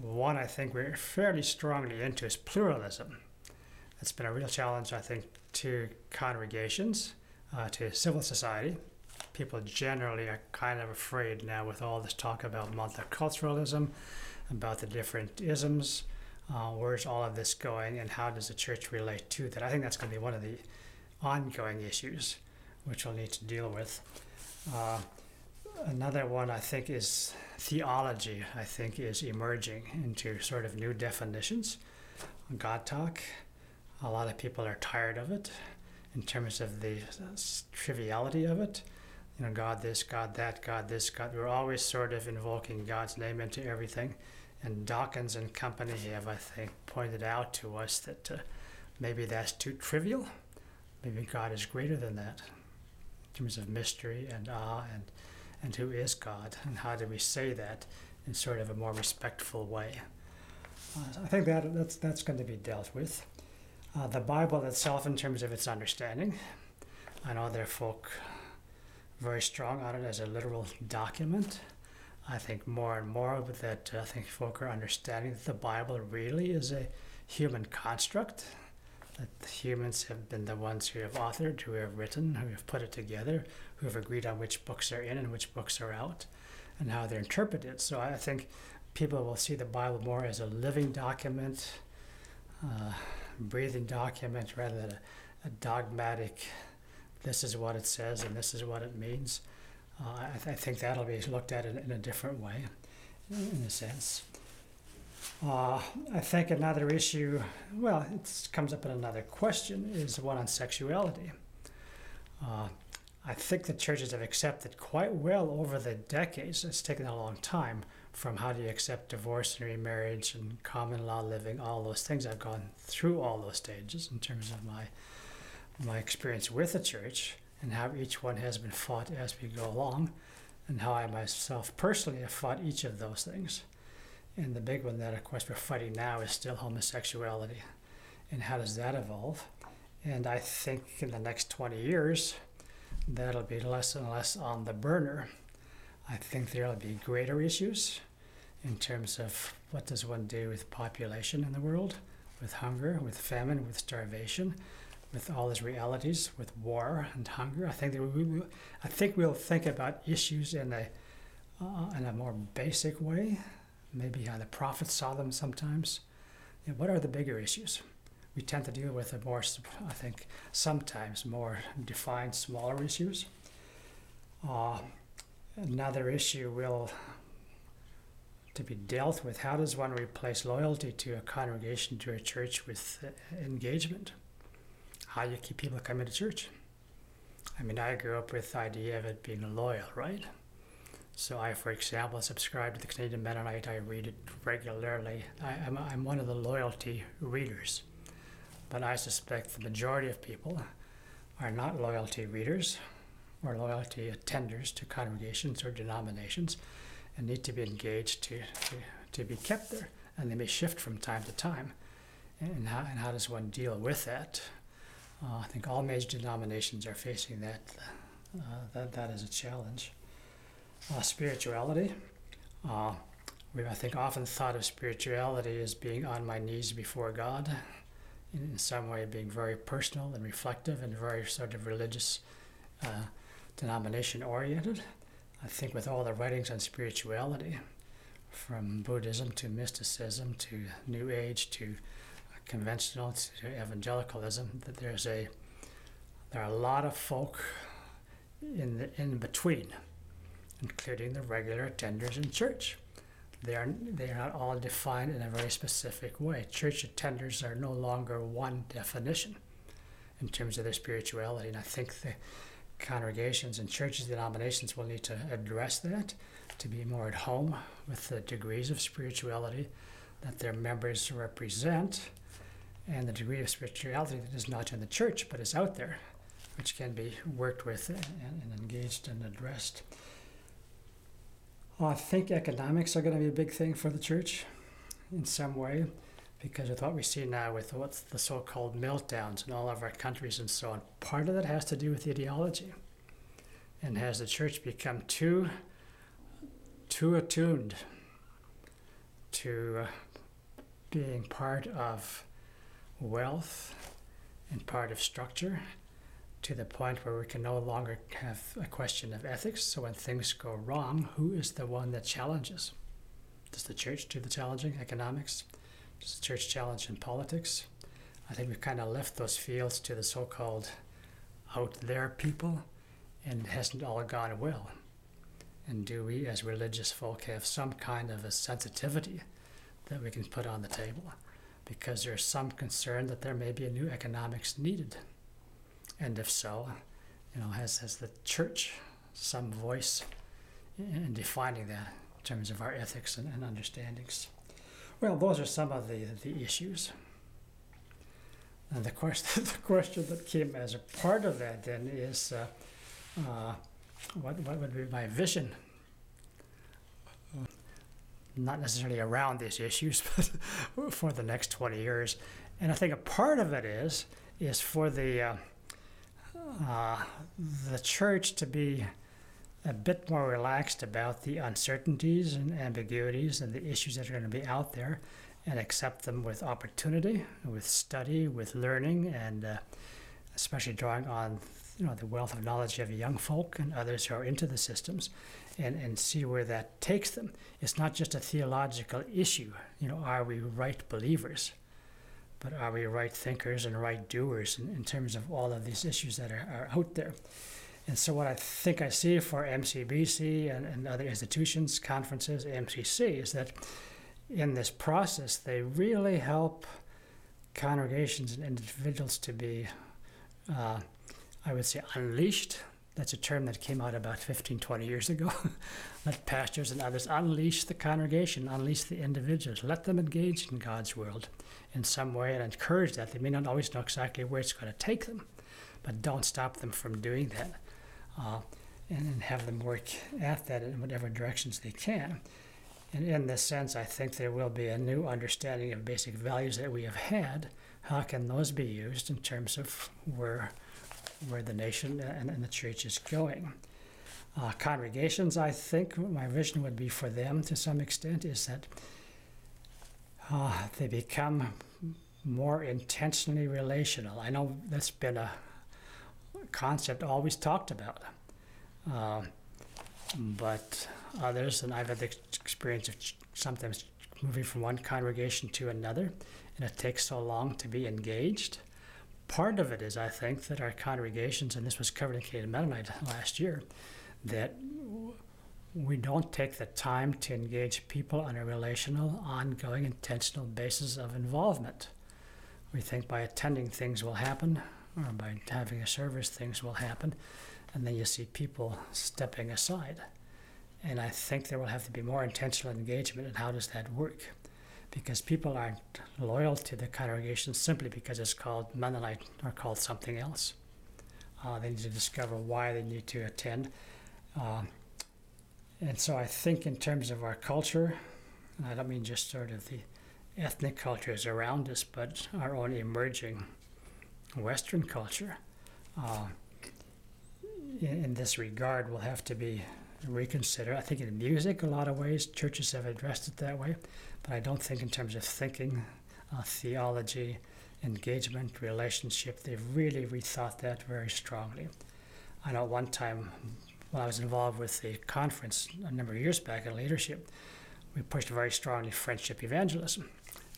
One I think we're fairly strongly into is pluralism. It's been a real challenge, I think, to congregations, to civil society. People generally are kind of afraid now with all this talk about multiculturalism, about the different isms. Where's all of this going, and how does the church relate to that? I think that's going to be one of the ongoing issues which we'll need to deal with. Another one I think is theology. I think is emerging into sort of new definitions. God talk. A lot of people are tired of it in terms of the triviality of it. You know, God this, God that, God this, God. We're always sort of invoking God's name into everything. And Dawkins and company have, I think, pointed out to us that maybe that's too trivial. Maybe God is greater than that in terms of mystery and awe and who is God, and how do we say that in sort of a more respectful way. I think that's going to be dealt with. The Bible itself, in terms of its understanding, I know there are folk very strong on it as a literal document. I think more and more of that, I think folk are understanding that the Bible really is a human construct, that humans have been the ones who have authored, who have written, who have put it together, who have agreed on which books are in and which books are out, and how they're interpreted. So I think people will see the Bible more as a living document, breathing document, rather than a dogmatic, this is what it says and this is what it means. I think that'll be looked at in a different way, in a sense. I think another issue, well, it comes up in another question, is the one on sexuality. I think the churches have accepted quite well over the decades. It's taken a long time, from how do you accept divorce and remarriage and common law living, all those things. I've gone through all those stages in terms of my experience with the church, and how each one has been fought as we go along, and how I myself personally have fought each of those things. And the big one that, of course, we're fighting now is still homosexuality. And how does that evolve? And I think in the next 20 years, that'll be less and less on the burner. I think there'll be greater issues in terms of what does one do with population in the world, with hunger, with famine, with starvation, with all these realities, with war and hunger. I think we'll think about issues in a more basic way, maybe how the prophets saw them sometimes. You know, what are the bigger issues? We tend to deal with the more, I think, sometimes more defined, smaller issues. Another issue will to be dealt with. How does one replace loyalty to a congregation, to a church, with engagement? How do you keep people coming to church? I mean, I grew up with the idea of it being loyal, right? So I, for example, subscribe to the Canadian Mennonite. I read it regularly. I'm one of the loyalty readers. But I suspect the majority of people are not loyalty readers or loyalty attenders to congregations or denominations, and need to be engaged to be kept there. And they may shift from time to time. And how does one deal with that? I think all major denominations are facing that. That is a challenge. Spirituality. We've, I think, often thought of spirituality as being on my knees before God, in some way being very personal and reflective and very sort of religious, denomination-oriented. I think with all the writings on spirituality, from Buddhism to mysticism to New Age to conventional to evangelicalism, that there are a lot of folk in between, including the regular attenders in church. They are not all defined in a very specific way. Church attenders are no longer one definition in terms of their spirituality, and I think the congregations and churches, denominations will need to address that, to be more at home with the degrees of spirituality that their members represent, and the degree of spirituality that is not in the church but is out there, which can be worked with and engaged and addressed. I think economics are going to be a big thing for the church in some way, because with what we see now with what's the so-called meltdowns in all of our countries and so on, part of that has to do with ideology. And has the church become too attuned to being part of wealth and part of structure, to the point where we can no longer have a question of ethics. So when things go wrong, who is the one that challenges? Does the church do the challenging? Economics? Does the church challenge in politics? I think we've kind of left those fields to the so-called out there people, and it hasn't all gone well. And do we as religious folk have some kind of a sensitivity that we can put on the table? Because there's some concern that there may be a new economics needed. And if so, has the church some voice in defining that in terms of our ethics and understandings? Well, those are some of the issues. And the question that came as a part of that then is, what would be my vision? Not necessarily around these issues, but for the next 20 years. And I think a part of it is for the church to be a bit more relaxed about the uncertainties and ambiguities and the issues that are going to be out there, and accept them with opportunity, with study, with learning, and especially drawing on the wealth of knowledge of young folk and others who are into the systems, and see where that takes them. It's not just a theological issue. Are we right believers? But are we right thinkers and right doers in terms of all of these issues that are out there? And so what I think I see for MCBC and other institutions, conferences, MCC, is that in this process, they really help congregations and individuals to be, I would say, unleashed. That's a term that came out about 15, 20 years ago. Let pastors and others unleash the congregation, unleash the individuals. Let them engage in God's world in some way and encourage that. They may not always know exactly where it's going to take them, but don't stop them from doing that. And have them work at that in whatever directions they can. And in this sense, I think there will be a new understanding of basic values that we have had. How can those be used in terms of where the nation and the church is going? Congregations, I think my vision would be for them to some extent is that they become more intentionally relational. I know that's been a concept always talked about. But others, and I've had the experience of sometimes moving from one congregation to another, and it takes so long to be engaged. Part of it is, I think, that our congregations, and this was covered in Canadian Mennonite last year, that we don't take the time to engage people on a relational, ongoing, intentional basis of involvement. We think by attending things will happen, or by having a service things will happen, and then you see people stepping aside. And I think there will have to be more intentional engagement, and how does that work? Because people aren't loyal to the congregation simply because it's called Mennonite or called something else. They need to discover why they need to attend. And so I think in terms of our culture, and I don't mean just sort of the ethnic cultures around us, but our own emerging Western culture, in this regard will have to be reconsidered. I think in music, a lot of ways, churches have addressed it that way, but I don't think in terms of thinking, theology, engagement, relationship, they've really rethought that very strongly. I know one time when I was involved with the conference a number of years back in leadership, we pushed very strongly friendship evangelism.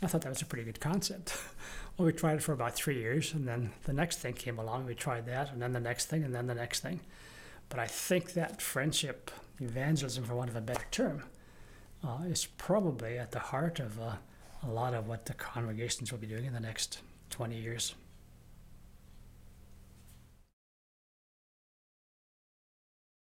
I thought that was a pretty good concept. Well, we tried it for about 3 years, and then the next thing came along. We tried that, and then the next thing, and then the next thing. But I think that friendship evangelism, for want of a better term, is probably at the heart of a lot of what the congregations will be doing in the next 20 years.